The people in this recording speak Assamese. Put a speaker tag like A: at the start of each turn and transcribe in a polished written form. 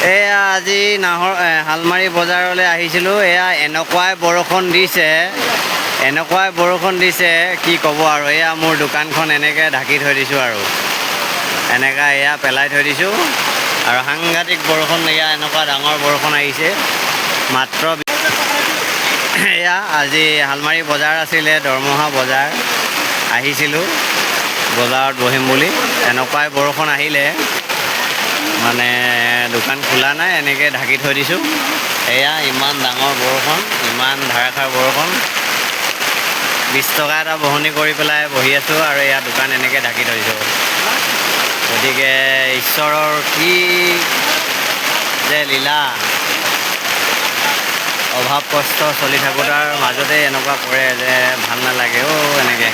A: এয়া আজি হালমাৰী বজাৰলৈ আহিছিলোঁ। এয়া এনেকুৱাই বৰষুণ দিছে কি ক'ব আৰু। এয়া মোৰ দোকানখন এনেকৈ ঢাকি থৈ দিছোঁ আৰু এনেকৈ এয়া পেলাই থৈ দিছোঁ আৰু সাংঘাতিক বৰষুণ। এয়া এনেকুৱা ডাঙৰ বৰষুণ আহিছে মাত্ৰ। এয়া আজি হালমাৰী বজাৰ আছিলে, দৰমহা বজাৰ আহিছিলোঁ বজাৰত বহিম বুলি। এনেকুৱাই বৰষুণ আহিলে মানে দোকান খোলা নাই, এনেকৈ ঢাকি থৈ দিছোঁ। এয়া ইমান ডাঙৰ বৰষুণ, ইমান ধাৰাসাৰ বৰষুণ। 20 টকা এটা বহনি কৰি পেলাই বহি আছোঁ আৰু এয়া দোকান এনেকৈ ঢাকি থৈ দিছোঁ। গতিকে ঈশ্বৰৰ কি যে লীলা, অভাৱ কষ্ট চলি থাকোঁতাৰ মাজতে এনেকুৱা কৰে যে ভাল নালাগে এনেকৈ।